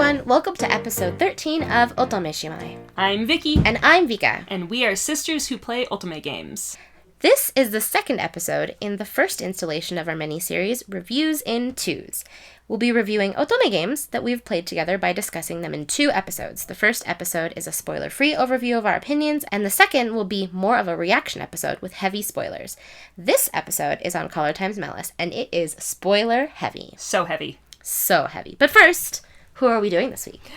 everyone, welcome to episode 13 of Otome Shimai. I'm Vicky. And I'm Vika. And we are sisters who play Otome games. This is the second episode in the first installation of our mini-series, Reviews in Twos. We'll be reviewing Otome games that we've played together by discussing them in 2 episodes. The first episode is a spoiler-free overview of our opinions, and the second will be more of a reaction episode with heavy spoilers. This episode is on Color Times Malice, and it is spoiler-heavy. So heavy. So heavy. But first, who are we doing this week?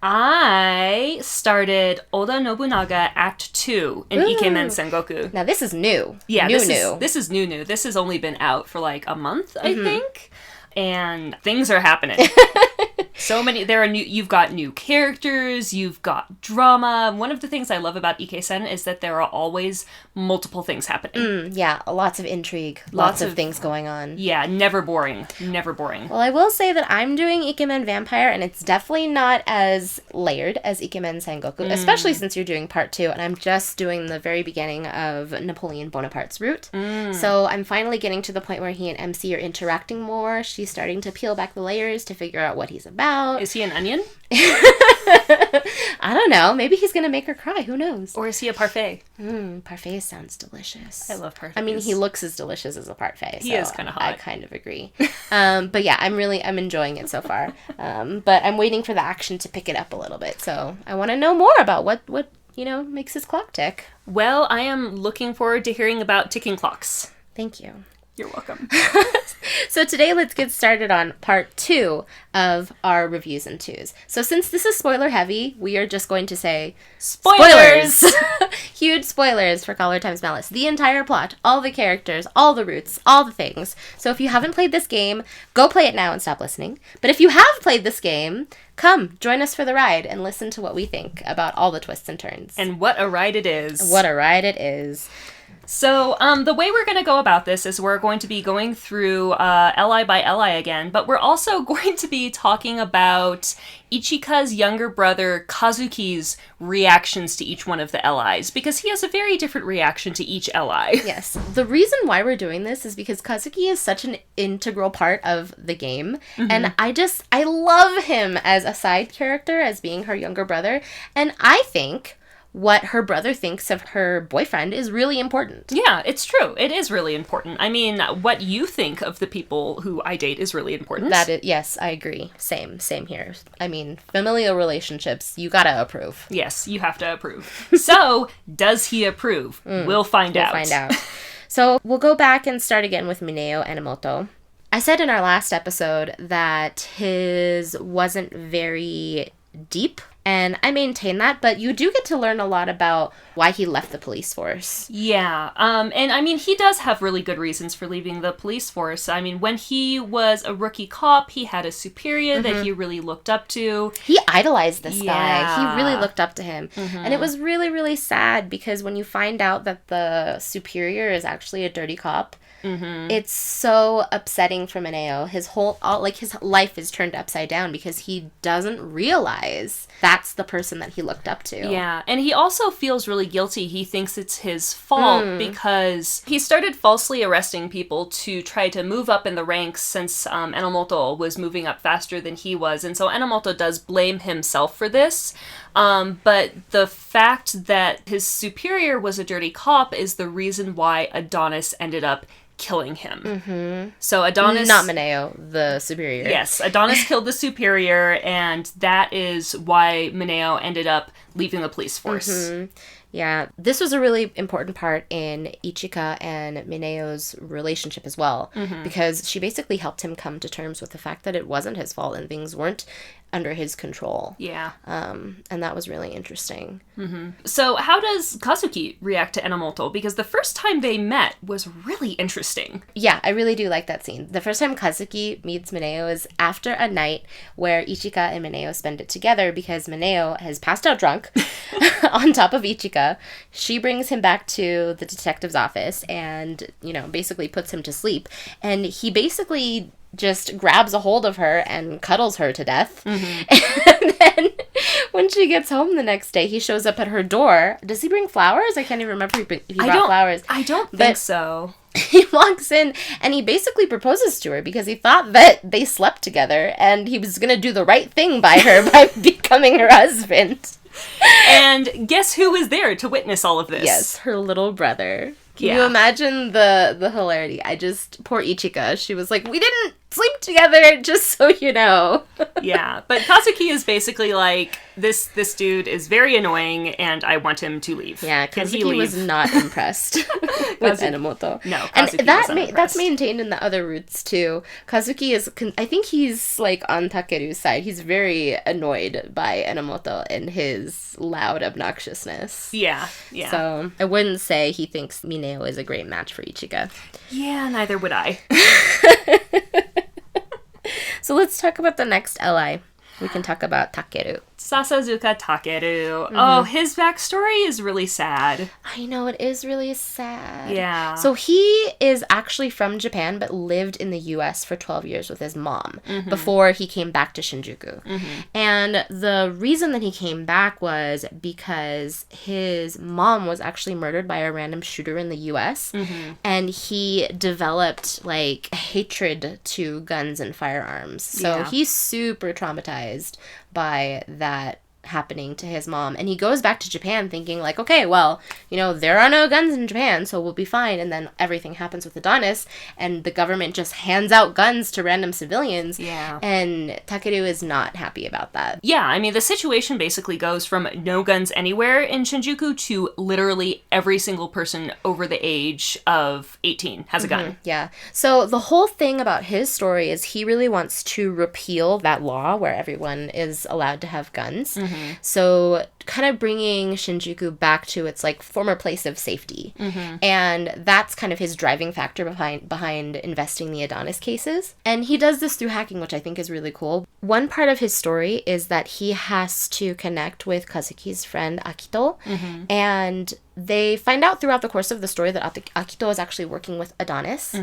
I started Oda Nobunaga Act 2 in Ikemen Sengoku. Now this is new. Yeah, this is new. This has only been out for like a month, I think. And things are happening. So many, you've got new characters, you've got drama. One of the things I love about Ike-sen is that there are always multiple things happening. Yeah, lots of intrigue, lots of things going on. Yeah, never boring. Never boring. Well, I will say that I'm doing Ikemen Vampire, and it's definitely not as layered as Ikemen Sengoku, especially since you're doing part 2, and I'm just doing the very beginning of Napoleon Bonaparte's route. So I'm finally getting to the point where he and MC are interacting more. She's starting to peel back the layers to figure out what he's about. Is he an onion? I don't know. Maybe he's going to make her cry. Who knows? Or is he a parfait? Parfait sounds delicious. I love parfaits. I mean, he looks as delicious as a parfait. He is kind of hot. I kind of agree. But yeah, I'm enjoying it so far. But I'm waiting for the action to pick it up a little bit. So I want to know more about what makes his clock tick. Well, I am looking forward to hearing about ticking clocks. Thank you. You're welcome. So today, let's get started on part 2 of our reviews in twos. So since this is spoiler heavy, we are just going to say spoilers! Huge spoilers for Color Times Malice. The entire plot, all the characters, all the routes, all the things. So if you haven't played this game, go play it now and stop listening. But if you have played this game, come, join us for the ride and listen to what we think about all the twists and turns. And what a ride it is. What a ride it is. So, the way we're going to go about this is we're going to be going through LI by LI again, but we're also going to be talking about Ichika's younger brother Kazuki's reactions to each one of the LIs, because he has a very different reaction to each LI. Yes. The reason why we're doing this is because Kasuki is such an integral part of the game, and I love him as a side character, as being her younger brother, and I think what her brother thinks of her boyfriend is really important. Yeah, it's true. It is really important. I mean, what you think of the people who I date is really important. Yes, I agree. Same here. I mean, familial relationships, you gotta approve. Yes, you have to approve. So, does he approve? We'll find out. So, we'll go back and start again with Mineo Animoto. I said in our last episode that his wasn't very deep, and I maintain that, but you do get to learn a lot about why he left the police force. Yeah, and I mean, he does have really good reasons for leaving the police force. I mean, when he was a rookie cop, he had a superior that he really looked up to. He idolized this guy. He really looked up to him. And it was really, really sad, because when you find out that the superior is actually a dirty cop, it's so upsetting for Mineo. His life is turned upside down because he doesn't realize that's the person that he looked up to. Yeah, and he also feels really guilty. He thinks it's his fault because he started falsely arresting people to try to move up in the ranks since Animoto was moving up faster than he was. And so Animoto does blame himself for this. But the fact that his superior was a dirty cop is the reason why Adonis ended up killing him. So Adonis... Not Mineo, the superior. Yes, Adonis killed the superior, and that is why Mineo ended up leaving the police force. Yeah, this was a really important part in Ichika and Mineo's relationship as well, because she basically helped him come to terms with the fact that it wasn't his fault and things weren't under his control. Yeah. And that was really interesting. So how does Kasuki react to Animoto? Because the first time they met was really interesting. Yeah, I really do like that scene. The first time Kasuki meets Mineo is after a night where Ichika and Mineo spend it together, because Mineo has passed out drunk on top of Ichika. She brings him back to the detective's office and, basically puts him to sleep. And he basically just grabs a hold of her and cuddles her to death. And then when she gets home the next day, he shows up at her door. Does he bring flowers? I can't even remember if he brought flowers. I don't think so. he walks in and he basically proposes to her because he thought that they slept together and he was going to do the right thing by her by becoming her husband. And guess who was there to witness all of this? Yes, her little brother. Can you imagine the hilarity? Poor Ichika. She was like, we didn't sleep together, just so you know. Yeah, but Kasuki is basically like, this dude is very annoying, and I want him to leave. Yeah, Kasuki was not impressed with Animoto. No, Kasuki and that's maintained in the other roots, too. Kasuki is, I think he's, like, on Takeru's side. He's very annoyed by Animoto and his loud obnoxiousness. Yeah. So, I wouldn't say he thinks Mineo is a great match for Ichika. Yeah, neither would I. So let's talk about the next ally. We can talk about Takeru. Sasazuka Takeru. Oh, his backstory is really sad. I know, it is really sad. Yeah. So he is actually from Japan, but lived in the U.S. for 12 years with his mom before he came back to Shinjuku. And the reason that he came back was because his mom was actually murdered by a random shooter in the U.S. And he developed, like, hatred to guns and firearms. So he's super traumatized by that happening to his mom, and he goes back to Japan thinking like, okay, well, you know, there are no guns in Japan, so we'll be fine. And then everything happens with Adonis, and the government just hands out guns to random civilians. And Takeru is not happy about that. Yeah, I mean, the situation basically goes from no guns anywhere in Shinjuku to literally every single person over the age of 18 has a gun. Yeah. So the whole thing about his story is he really wants to repeal that law where everyone is allowed to have guns. So kind of bringing Shinjuku back to its, like, former place of safety. And that's kind of his driving factor behind investing the Adonis cases. And he does this through hacking, which I think is really cool. One part of his story is that he has to connect with Kazuki's friend Akito. And they find out throughout the course of the story that Akito is actually working with Adonis.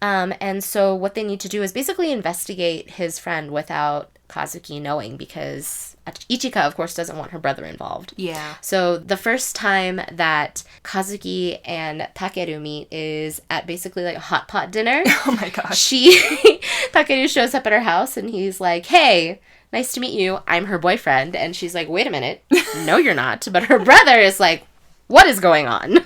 And so what they need to do is basically investigate his friend without Kazuki knowing, because Ichika, of course, doesn't want her brother involved. Yeah. So the first time that Kazuki and Takeru meet is at basically like a hot pot dinner. Oh my gosh. Takeru shows up at her house and he's like, hey, nice to meet you. I'm her boyfriend. And she's like, wait a minute. No, you're not. But her brother is like, what is going on?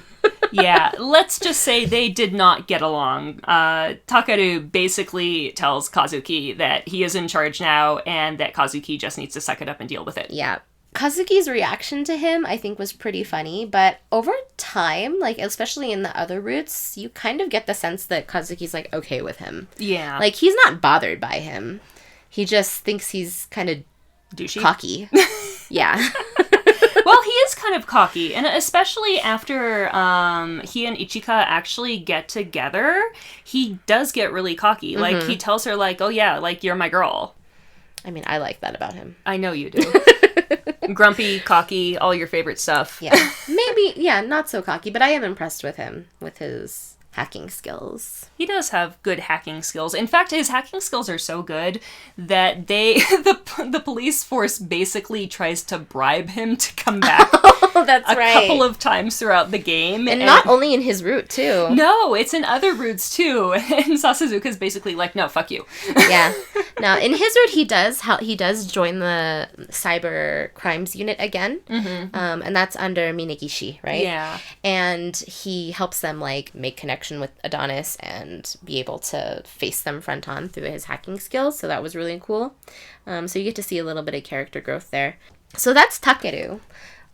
Yeah, let's just say they did not get along. Takeru basically tells Kazuki that he is in charge now and that Kazuki just needs to suck it up and deal with it. Yeah. Kazuki's reaction to him, I think, was pretty funny, but over time, like, especially in the other routes, you kind of get the sense that Kazuki's, like, okay with him. Yeah. Like, he's not bothered by him. He just thinks he's kind of douchey. Cocky. Yeah. Well, he is kind of cocky, and especially after he and Ichika actually get together, he does get really cocky. Like, he tells her, like, oh yeah, like, you're my girl. I mean, I like that about him. I know you do. Grumpy, cocky, all your favorite stuff. Yeah. Maybe, yeah, not so cocky, but I am impressed with him, with his hacking skills. He does have good hacking skills. In fact, his hacking skills are so good that the police force basically tries to bribe him to come back. Oh, that's right. A couple of times throughout the game. And not only in his route, too. No, it's in other routes, too. And Sasazuka's basically like, no, fuck you. Yeah. Now, in his route, he does join the cyber crimes unit again. And that's under Minagishi, right? Yeah. And he helps them, like, make connection with Adonis and be able to face them front on through his hacking skills. So that was really cool. So you get to see a little bit of character growth there. So that's Takeru.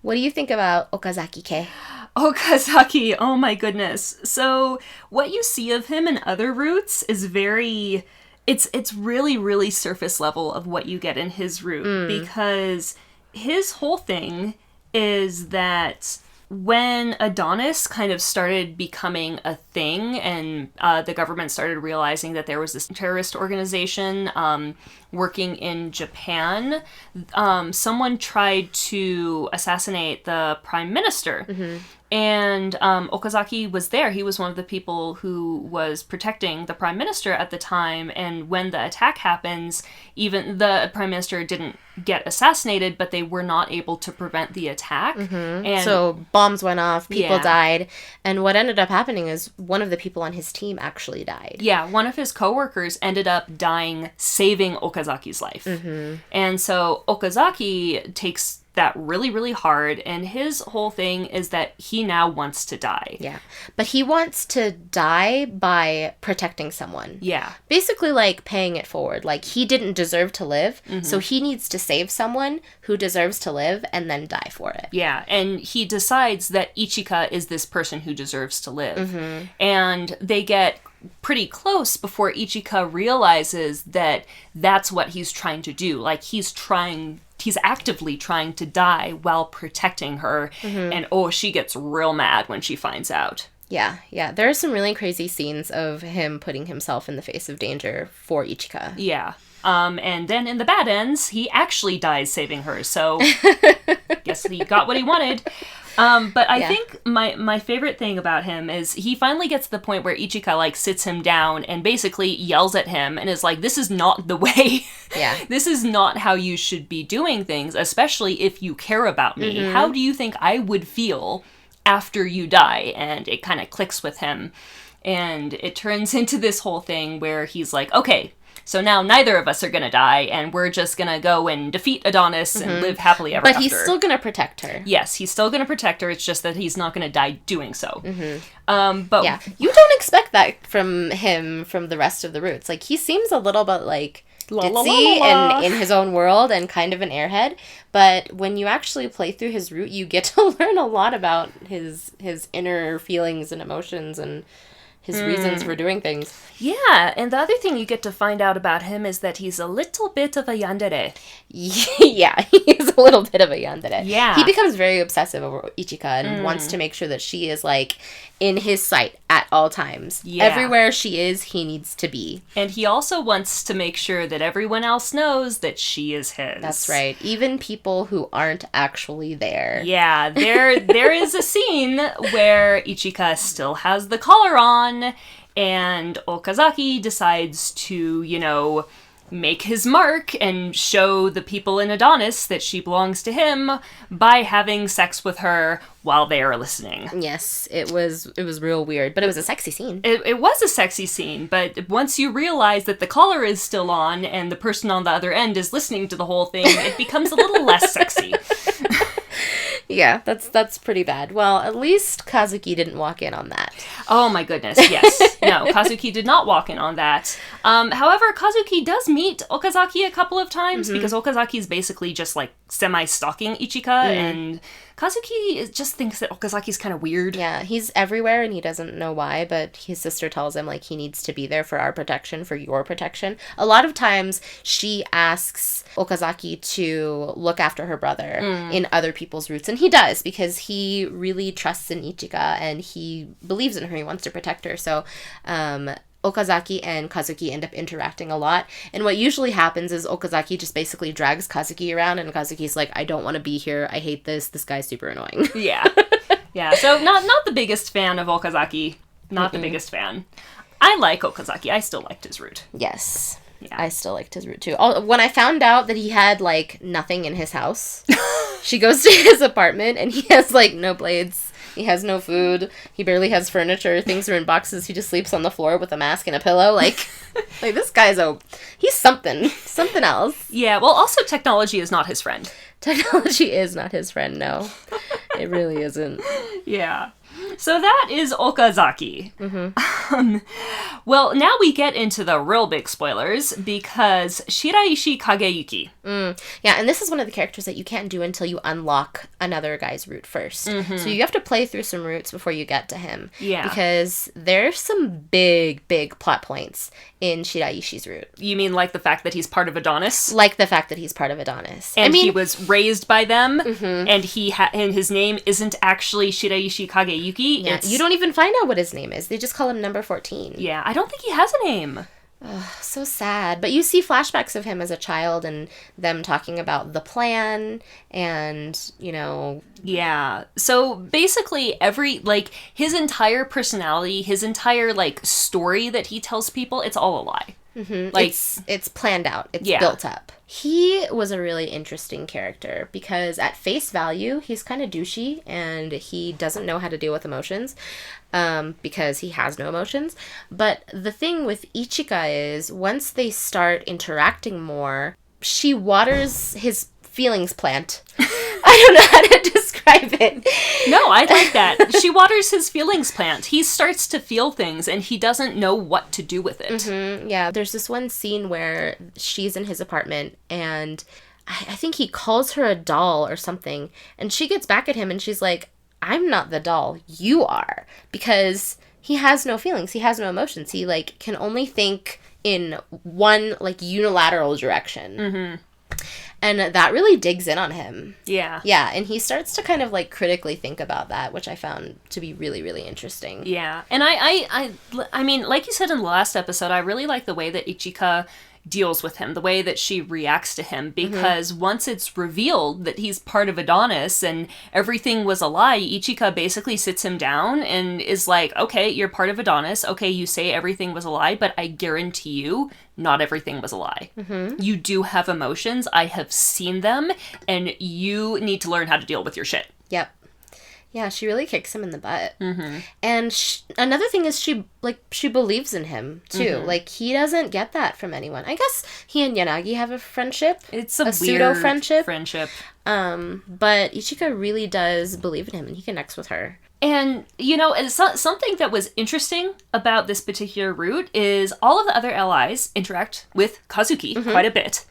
What do you think about Okazaki-ke? Okazaki, oh my goodness. So what you see of him in other routes is very... It's really, really surface level of what you get in his route. Because his whole thing is that when Adonis kind of started becoming a thing and the government started realizing that there was this terrorist organization working in Japan, someone tried to assassinate the prime minister. And Okazaki was there. He was one of the people who was protecting the prime minister at the time. And when the attack happens, even the prime minister didn't get assassinated, but they were not able to prevent the attack. And So bombs went off, people Yeah. died, and what ended up happening is one of the people on his team actually died. yeah, one of his coworkers ended up dying, saving Okazaki's life. And so Okazaki takes that really, really hard, and his whole thing is that he now wants to die. Yeah. But he wants to die by protecting someone. Yeah. Basically, like, paying it forward. Like, he didn't deserve to live, so he needs to save someone who deserves to live and then die for it. Yeah, and he decides that Ichika is this person who deserves to live. And they get pretty close before Ichika realizes that that's what he's trying to do. Like, he's actively trying to die while protecting her. And she gets real mad when she finds out. Yeah, yeah. There are some really crazy scenes of him putting himself in the face of danger for Ichika. Yeah. And then in the bad ends, he actually dies saving her. So guess he got what he wanted. But I think my favorite thing about him is he finally gets to the point where Ichika, like, sits him down and basically yells at him and is like, this is not the way. Yeah. This is not how you should be doing things, especially if you care about me. How do you think I would feel after you die? And it kind of clicks with him. And it turns into this whole thing where he's like, okay, so now neither of us are going to die, and we're just going to go and defeat Adonis and live happily ever after. But he's still going to protect her. Yes, he's still going to protect her. It's just that he's not going to die doing so. But Yeah. You don't expect that from him from the rest of the roots. Like, he seems a little bit, like, ditzy and in his own world and kind of an airhead. But when you actually play through his route, you get to learn a lot about his inner feelings and emotions and his reasons for doing things. yeah, and the other thing you get to find out about him is that he's a little bit of a yandere. Yeah, he's a little bit of a yandere. Yeah. He becomes very obsessive over Ichika and wants to make sure that she is, like, in his sight at all times. Yeah. Everywhere she is, he needs to be. And he also wants to make sure that everyone else knows that she is his. That's right. Even people who aren't actually there. Yeah, there is a scene where Ichika still has the collar on, and Okazaki decides to, make his mark and show the people in Adonis that she belongs to him by having sex with her while they are listening. Yes, it was real weird, but it was a sexy scene. It was a sexy scene, but once you realize that the collar is still on and the person on the other end is listening to the whole thing, it becomes a little less sexy. Yeah, that's pretty bad. Well, at least Kazuki didn't walk in on that. Oh my goodness, yes. No, Kazuki did not walk in on that. However, Kazuki does meet Okazaki a couple of times because Okazaki is basically just like semi-stalking Ichika, and Kazuki just thinks that Okazaki's kind of weird. Yeah, he's everywhere and he doesn't know why, but his sister tells him, like, he needs to be there for our protection, for your protection. A lot of times she asks Okazaki to look after her brother in other people's roots, and he does because he really trusts in Ichika and he believes in her, he wants to protect her. So, Okazaki and Kazuki end up interacting a lot. And what usually happens is Okazaki just basically drags Kazuki around and Kazuki's like, I don't want to be here. I hate this. This guy's super annoying. Yeah. Yeah. So not the biggest fan of Okazaki. Not the biggest fan. I like Okazaki. I still liked his route. Yes. Yeah. I still liked his route too. When I found out that he had, like, nothing in his house, she goes to his apartment and he has, like, no blades. He has no food. He barely has furniture. Things are in boxes. He just sleeps on the floor with a mask and a pillow. Like this guy's he's something else. Yeah, well, also technology is not his friend. Technology is not his friend, no. It really isn't. Yeah. So that is Okazaki. Well, now we get into the real big spoilers, because Shiraishi Kageyuki. Yeah, and this is one of the characters that you can't do until you unlock another guy's route first. So you have to play through some routes before you get to him. Yeah. Because there's some big plot points in Shiraishi's route. You mean like the fact that he's part of Adonis? Like the fact that he's part of Adonis. And he was raised by them, and and his name isn't actually Shiraishi Kageyuki. Yeah, you don't even find out what his name is. They just call him number 14. Yeah, I don't think he has a name. So sad. But you see flashbacks of him as a child and them talking about the plan and, Yeah. So basically his entire personality, his entire, story that he tells people, it's all a lie. Like, it's planned out. It's built up. He was a really interesting character because at face value, he's kind of douchey and he doesn't know how to deal with emotions because he has no emotions. But the thing with Ichika is once they start interacting more, she waters his feelings plant. I don't know how to describe it. No, I like that. She waters his feelings plant. He starts to feel things and he doesn't know what to do with it. Yeah, there's this one scene where she's in his apartment and I think he calls her a doll or something. And she gets back at him and she's like, I'm not the doll, you are. Because he has no feelings. He has no emotions. He like can only think in one like unilateral direction. And that really digs in on him. Yeah. Yeah, and he starts to kind of, like, critically think about that, which I found to be really, really interesting. Yeah. And I mean, like you said in the last episode, I really like the way that Ichika deals with him, the way that she reacts to him, because once it's revealed that he's part of Adonis and everything was a lie, Ichika basically sits him down and is like, okay, you're part of Adonis. Okay, you say everything was a lie, but I guarantee you not everything was a lie. You do have emotions. I have seen them, and you need to learn how to deal with your shit. Yep. Yeah, she really kicks him in the butt. And another thing is she believes in him, too. Like, he doesn't get that from anyone. I guess he and Yanagi have a friendship. It's a pseudo-friendship. But Ichika really does believe in him, and he connects with her. And, you know, something that was interesting about this particular route is all of the other allies interact with Kasuki quite a bit.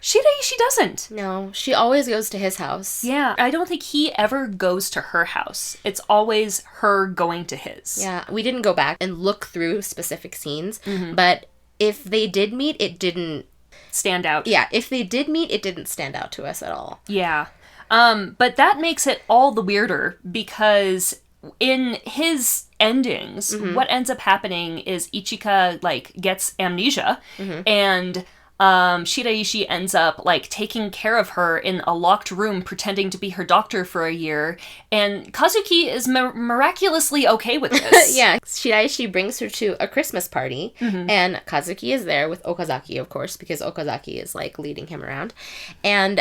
Shiraishi doesn't. No, she always goes to his house. Yeah, I don't think he ever goes to her house. It's always her going to his. Yeah, we didn't go back and look through specific scenes, but if they did meet, it didn't stand out. Yeah, if they did meet, it didn't stand out to us at all. Yeah. But that makes it all the weirder because in his endings, what ends up happening is Ichika, like, gets amnesia and Shiraishi ends up, like, taking care of her in a locked room, pretending to be her doctor for a year, and Kazuki is miraculously okay with this. Yeah, Shiraishi brings her to a Christmas party, and Kazuki is there with Okazaki, of course, because Okazaki is, like, leading him around, and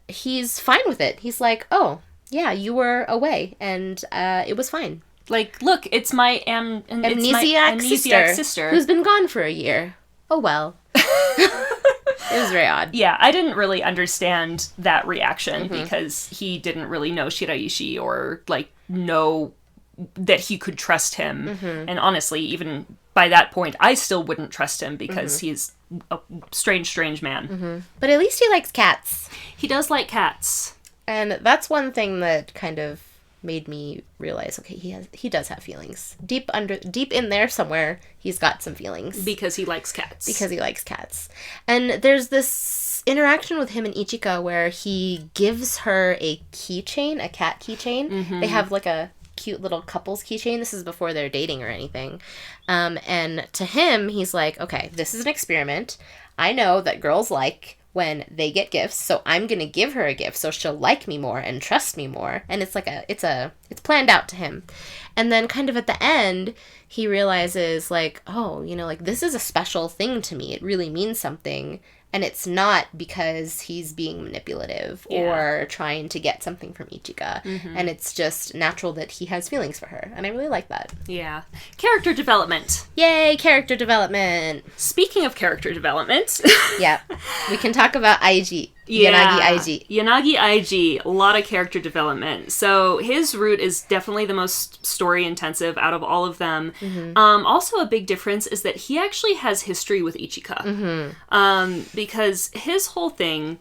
he's fine with it. He's like, oh, yeah, you were away, and it was fine. Like, look, it's my amnesiac sister who's been gone for a year. Oh, well. It was very odd. Yeah, I didn't really understand that reaction because he didn't really know Shiraishi or, like, know that he could trust him. And honestly, even by that point, I still wouldn't trust him because he's a strange man. But at least he likes cats. He does like cats. And that's one thing that kind of made me realize, okay, he does have feelings. Deep in there somewhere, he's got some feelings. Because he likes cats. And there's this interaction with him and Ichika where he gives her a keychain, a cat keychain. They have like a cute little couples keychain. This is before they're dating or anything. And to him, he's like, okay, this is an experiment. I know that girls like when they get gifts, so I'm gonna give her a gift so she'll like me more and trust me more. And it's like it's planned out to him. And then kind of at the end, he realizes, like, oh, you know, like, this is a special thing to me. It really means something. And it's not because he's being manipulative or trying to get something from Ichika. And it's just natural that he has feelings for her. And I really like that. Yeah. Character development. Yay, character development. Speaking of character development. Yeah. We can talk about IG. Yanagi IG. A lot of character development. So his route is definitely the most story intensive out of all of them. Also a big difference is that he actually has history with Ichika. Because his whole thing,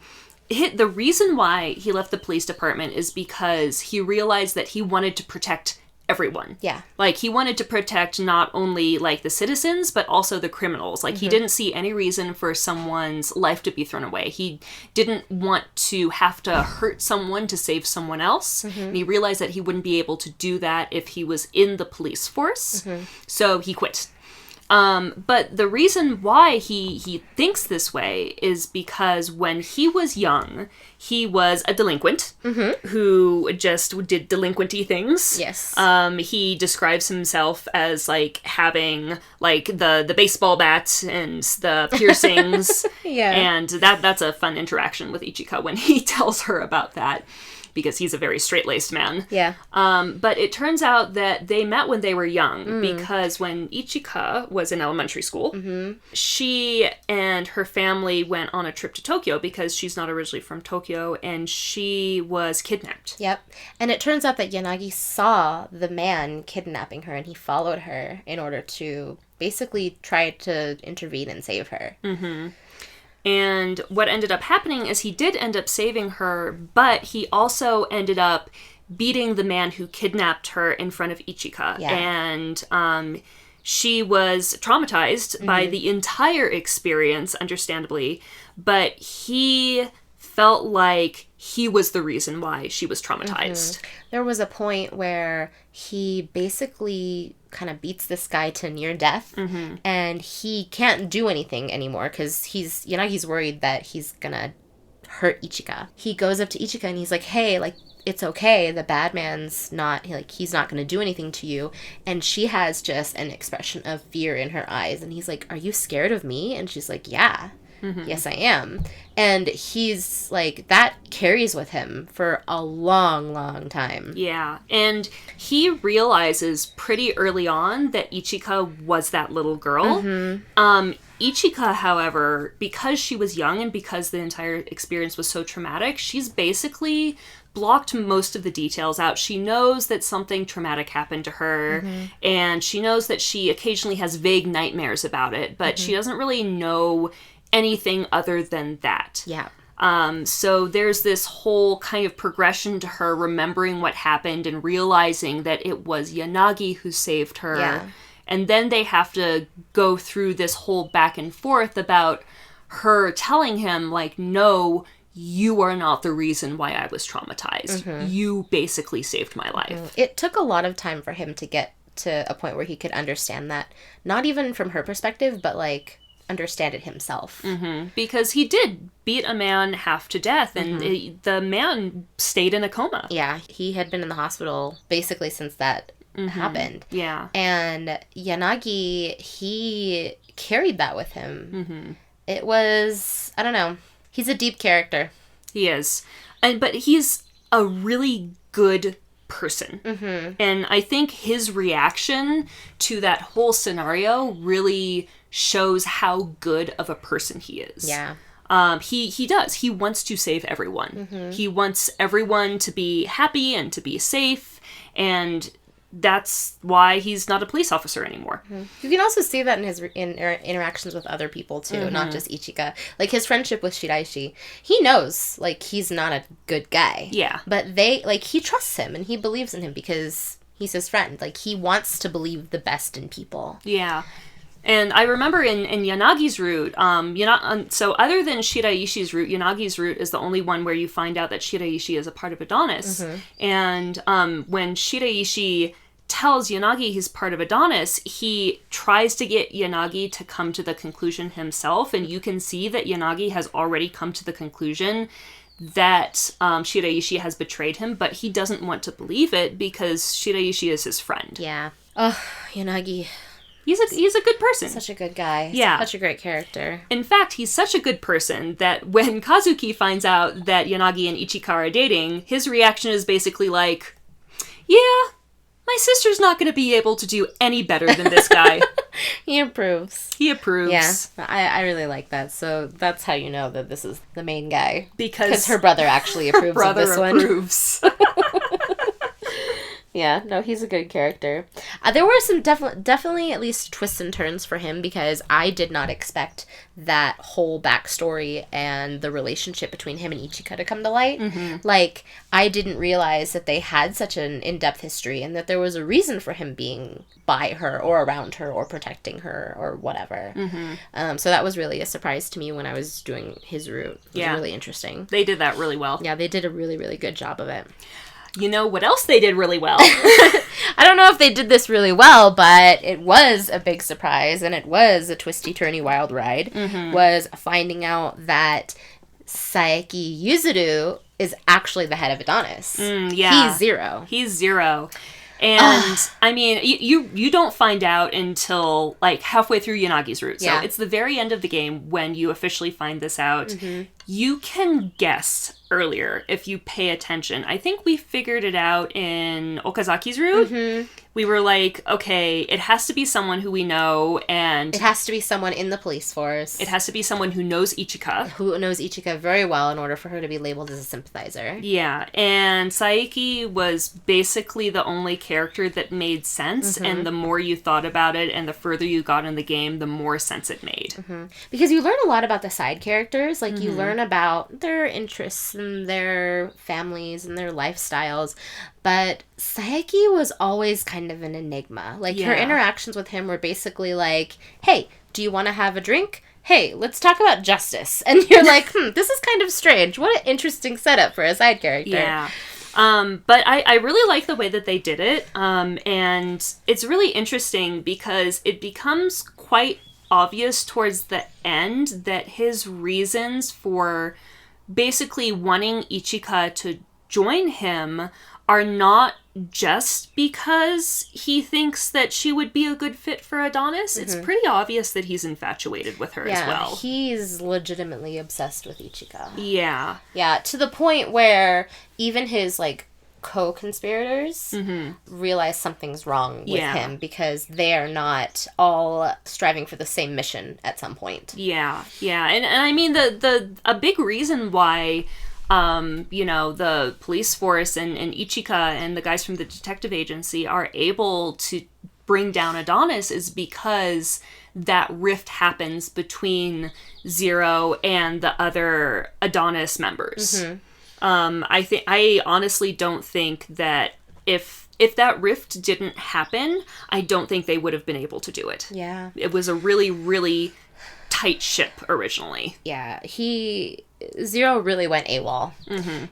the reason why he left the police department is because he realized that he wanted to protect everyone. Yeah. Like, he wanted to protect not only, like, the citizens, but also the criminals. Like, he didn't see any reason for someone's life to be thrown away. He didn't want to have to hurt someone to save someone else. And he realized that he wouldn't be able to do that if he was in the police force. So he quit. But the reason why he thinks this way is because when he was young, he was a delinquent who just did delinquenty things. Yes. He describes himself as, like, having, like, the baseball bat and the piercings. Yeah. And that's a fun interaction with Ichika when he tells her about that, because he's a very straight-laced man. Yeah. But it turns out that they met when they were young, because when Ichika was in elementary school, she and her family went on a trip to Tokyo, because she's not originally from Tokyo, and she was kidnapped. Yep. And it turns out that Yanagi saw the man kidnapping her, and he followed her in order to basically try to intervene and save her. Mm-hmm. And what ended up happening is he did end up saving her, but he also ended up beating the man who kidnapped her in front of Ichika. Yeah. And she was traumatized by the entire experience, understandably, but he felt like he was the reason why she was traumatized. There was a point where he basically kind of beats this guy to near death, and he can't do anything anymore because Yanagi's worried that he's gonna hurt Ichika. He goes up to Ichika and he's like, hey, like, it's okay, the bad man's not, like, he's not gonna do anything to you. And she has just an expression of fear in her eyes, and he's like, are you scared of me? And she's like, yeah. Yes, I am. And he's like, that carries with him for a long, long time. Yeah. And he realizes pretty early on that Ichika was that little girl. Ichika, however, because she was young and because the entire experience was so traumatic, she's basically blocked most of the details out. She knows that something traumatic happened to her, and she knows that she occasionally has vague nightmares about it, but she doesn't really know anything other than that. Yeah. So there's this whole kind of progression to her remembering what happened and realizing that it was Yanagi who saved her. Yeah. And then they have to go through this whole back and forth about her telling him, like, no, you are not the reason why I was traumatized. You basically saved my life. It took a lot of time for him to get to a point where he could understand that. Not even from her perspective, but, like, understand it himself. Because he did beat a man half to death, and the man stayed in a coma. Yeah, he had been in the hospital basically since that happened. Yeah. And Yanagi, he carried that with him. It was, I don't know, he's a deep character. He is. But he's a really good person. And I think his reaction to that whole scenario really shows how good of a person he is. Yeah. He does. He wants to save everyone. He wants everyone to be happy and to be safe, and that's why he's not a police officer anymore. You can also see that in his interactions with other people, too, not just Ichika. Like, his friendship with Shiraishi, he knows, like, he's not a good guy. Yeah. But he trusts him, and he believes in him because he's his friend. Like, he wants to believe the best in people. Yeah. And I remember in Yanagi's route, so other than Shiraishi's route, Yanagi's route is the only one where you find out that Shiraishi is a part of Adonis. And when Shiraishi tells Yanagi he's part of Adonis, he tries to get Yanagi to come to the conclusion himself, and you can see that Yanagi has already come to the conclusion that Shiraishi has betrayed him, but he doesn't want to believe it because Shiraishi is his friend. Yeah. Oh, Yanagi. He's a good person. Such a good guy. Yeah. Such a great character. In fact, he's such a good person that when Kazuki finds out that Yanagi and Ichika are dating, his reaction is basically like, yeah, my sister's not going to be able to do any better than this guy. He approves. He approves. Yeah, I really like that. So that's how you know that this is the main guy. Because her brother actually approves of this one. Approves. Yeah, no, he's a good character. There were some definitely at least twists and turns for him because I did not expect that whole backstory and the relationship between him and Ichika to come to light. Like, I didn't realize that they had such an in-depth history and that there was a reason for him being by her or around her or protecting her or whatever. So that was really a surprise to me when I was doing his route. It was really interesting. They did that really well. Yeah, they did a really, really good job of it. You know what else they did really well? I don't know if they did this really well, but it was a big surprise, and it was a twisty-turny wild ride, was finding out that Saeki Yuzuru is actually the head of Adonis. Yeah. He's Zero. And, I mean, you don't find out until, like, halfway through Yanagi's route. So it's the very end of the game when you officially find this out. You can guess earlier if you pay attention. I think we figured it out in Okazaki's route. We were like, okay, it has to be someone who we know, and... It has to be someone in the police force. It has to be someone who knows Ichika. Who knows Ichika very well in order for her to be labeled as a sympathizer. Yeah, and Saeki was basically the only character that made sense, and the more you thought about it and the further you got in the game, the more sense it made. Because you learn a lot about the side characters. Like, you learn about their interests and their families and their lifestyles. But Saeki was always kind of an enigma. Like, her interactions with him were basically like, hey, do you want to have a drink? Hey, let's talk about justice. And you're like, this is kind of strange. What an interesting setup for a side character. Yeah. But I really like the way that they did it. And it's really interesting because it becomes quite obvious towards the end that his reasons for basically wanting Ichika to join him are not just because he thinks that she would be a good fit for Adonis. It's pretty obvious that he's infatuated with her as well. He's legitimately obsessed with Ichika. Yeah. Yeah, to the point where even his, like, co-conspirators realize something's wrong with him because they are not all striving for the same mission at some point. Yeah, yeah. And I mean, a big reason why... the police force and Ichika and the guys from the detective agency are able to bring down Adonis is because that rift happens between Zero and the other Adonis members. I honestly don't think that if that rift didn't happen, I don't think they would have been able to do it. Yeah. It was a really, really tight ship originally. Yeah, Zero really went AWOL,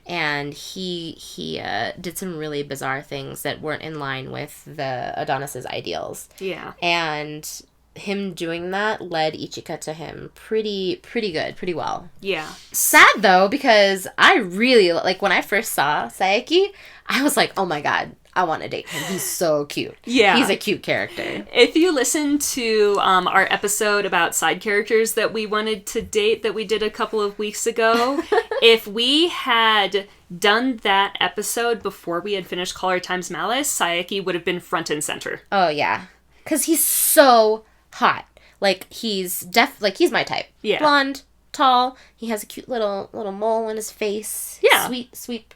and he did some really bizarre things that weren't in line with the Adonis's ideals. Yeah, and him doing that led Ichika to him pretty well. Yeah. Sad though, because I really like when I first saw Saeki, I was like, oh my god, I want to date him. He's so cute. Yeah. He's a cute character. If you listen to our episode about side characters that we wanted to date that we did a couple of weeks ago, if we had done that episode before we had finished Collar Times Malice, Saeki would have been front and center. Oh, yeah. Because he's so hot. Like, he's he's my type. Yeah. Blonde, tall. He has a cute little mole in his face. Yeah. Sweet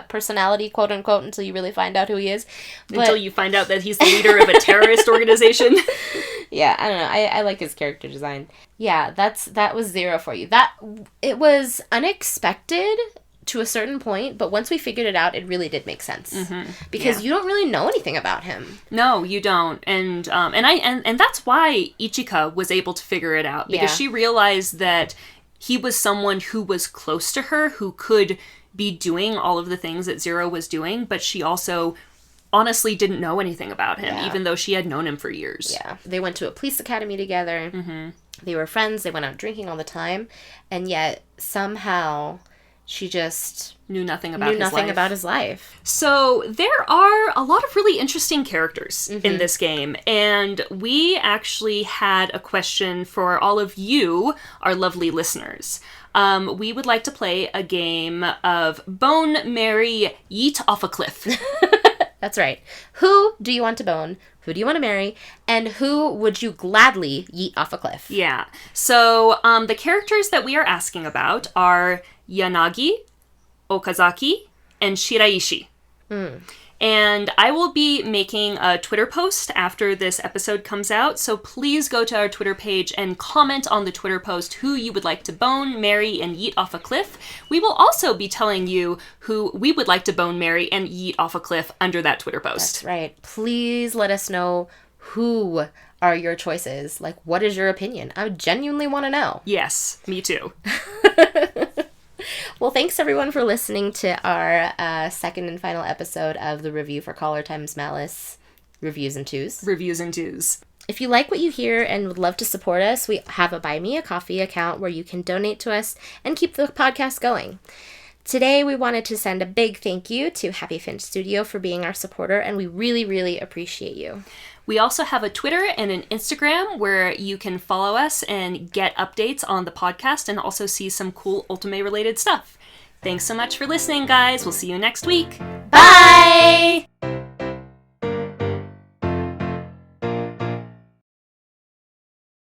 personality, quote unquote, until you really find out who he is. Until you find out that he's the leader of a terrorist organization. Yeah, I don't know. I like his character design. Yeah, that was Zero for you. It was unexpected to a certain point, but once we figured it out, it really did make sense. Because you don't really know anything about him. No, you don't. And that's why Ichika was able to figure it out, because she realized that he was someone who was close to her, who could be doing all of the things that Zero was doing, but she also honestly didn't know anything about him, even though she had known him for years. Yeah. They went to a police academy together. They were friends. They went out drinking all the time. And yet, somehow, she just knew nothing about his life. So there are a lot of really interesting characters in this game, and we actually had a question for all of you, our lovely listeners. We would like to play a game of Bone, Marry, Yeet off a cliff. That's right. Who do you want to bone? Who do you want to marry? And who would you gladly yeet off a cliff? Yeah. So the characters that we are asking about are Yanagi, Okazaki, and Shiraishi. And I will be making a Twitter post after this episode comes out, so please go to our Twitter page and comment on the Twitter post who you would like to bone, marry, and yeet off a cliff. We will also be telling you who we would like to bone, marry, and yeet off a cliff under that Twitter post. That's right. Please let us know who are your choices. Like, what is your opinion? I genuinely want to know. Yes, me too. Well, thanks everyone for listening to our second and final episode of the review for Caller Times Malice Reviews and Twos. Reviews and Twos. If you like what you hear and would love to support us, we have a Buy Me a Coffee account where you can donate to us and keep the podcast going. Today, we wanted to send a big thank you to Happy Finch Studio for being our supporter, and we really, really appreciate you. We also have a Twitter and an Instagram where you can follow us and get updates on the podcast and also see some cool Otome-related stuff. Thanks so much for listening, guys. We'll see you next week. Bye!